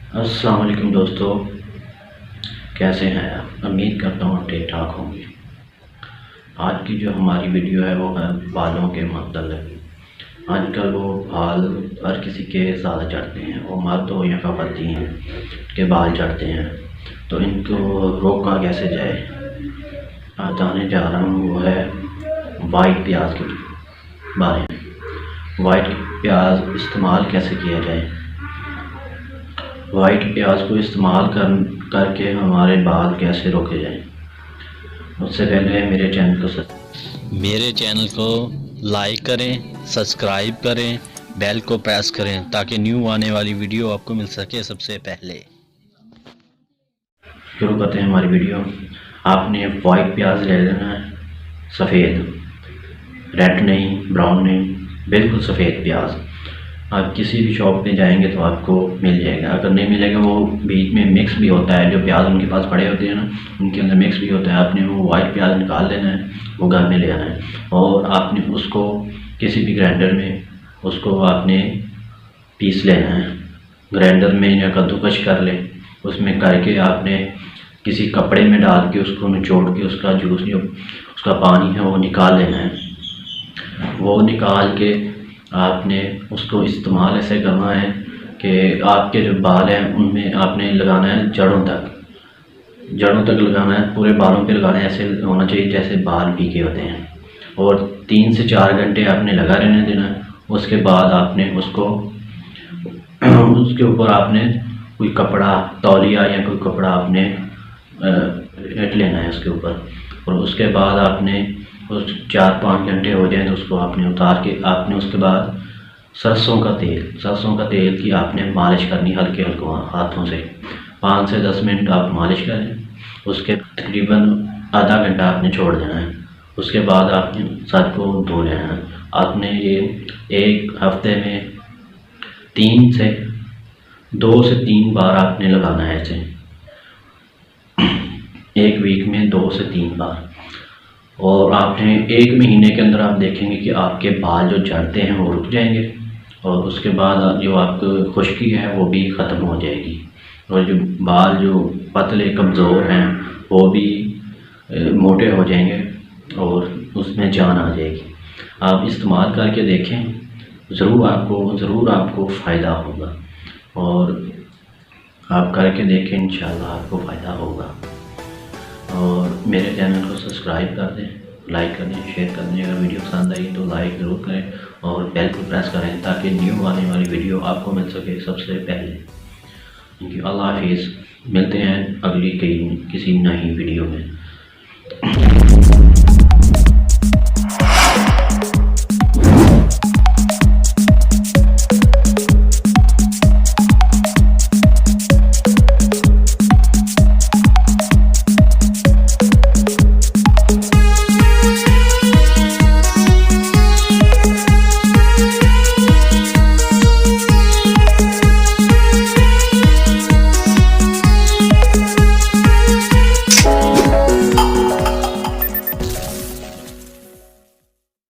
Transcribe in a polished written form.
अस्सलाम वालेकुम दोस्तों, कैसे हैं आप? उम्मीद करता हूँ ठीक ठाक होंगे। आज की जो हमारी वीडियो है वो है बालों के मतलब। आजकल वो बाल हर किसी के ज़्यादा चढ़ते हैं, वो मर्द हो या ख़वातीन के बाल चढ़ते हैं, तो इनको रोका कैसे जाए। बताने जा रहा हूँ वो है वाइट प्याज के बारे में। वाइट प्याज इस्तेमाल कैसे किया जाए। वाइट प्याज को इस्तेमाल करके हमारे बाल कैसे रोके जाएं। उससे पहले मेरे चैनल को लाइक करें, सब्सक्राइब करें, बेल को प्रेस करें ताकि न्यू आने वाली वीडियो आपको मिल सके सबसे पहले। शुरू करते हैं हमारी वीडियो। आपने वाइट प्याज ले लेना है, सफ़ेद, रेड नहीं, ब्राउन नहीं, बिल्कुल सफ़ेद प्याज। आप किसी भी शॉप पे जाएंगे तो आपको मिल जाएगा। अगर नहीं मिलेगा वो बीच में मिक्स भी होता है, जो प्याज उनके पास पड़े होते हैं ना, उनके अंदर मिक्स भी होता है। आपने वो वाइट प्याज निकाल लेना है, वो घर में ले आना है और आपने उसको किसी भी ग्राइंडर में उसको आपने पीस लेना है। ग्राइंडर में या कद्दूकश कर ले, उसमें करके आपने किसी कपड़े में डाल के उसको निचोड़ के उसका जूस जो उसका पानी है वो निकाल लेना है। वो निकाल के आपने उसको इस्तेमाल ऐसे करना है कि आपके जो बाल हैं उनमें आपने लगाना है जड़ों तक लगाना है, पूरे बालों पे लगाना है। ऐसे होना चाहिए जैसे बाल भीगे होते हैं, और 3 से 4 घंटे आपने लगा रहने देना है। उसके बाद आपने उसको उसके ऊपर आपने कोई कपड़ा, तौलिया या कोई कपड़ा आपने लेट लेना है उसके ऊपर, और उसके बाद आपने उस 4-5 घंटे हो जाए तो उसको आपने उतार के आपने उसके बाद सरसों का तेल की आपने मालिश करनी, हल्के हाथों से 5 से 10 मिनट आप मालिश करें। उसके तकरीबन आधा घंटा आपने छोड़ देना है। उसके बाद आपने सर को धो लेना है। आपने ये एक हफ्ते में 2 से 3 बार आपने लगाना है ऐसे, एक वीक में 2 से 3 बार। और आपने 1 महीने के अंदर आप देखेंगे कि आपके बाल जो झड़ते हैं वो रुक जाएंगे, और उसके बाद जो आपको खुश्की है वो भी ख़त्म हो जाएगी, और जो बाल जो पतले कमज़ोर हैं वो भी मोटे हो जाएंगे और उसमें जान आ जाएगी। आप इस्तेमाल करके देखें, ज़रूर आपको फ़ायदा होगा, और आप करके देखें, इंशाल्लाह आपको फ़ायदा होगा। और मेरे चैनल को सब्सक्राइब कर दें, लाइक कर दें, शेयर कर दें। अगर वीडियो पसंद आई तो लाइक ज़रूर करें और बेल को प्रेस करें ताकि न्यू आने वाली वीडियो आपको मिल सके सबसे पहले। थैंक यू, अल्लाह हाफिज़। मिलते हैं अगली किसी नई वीडियो में।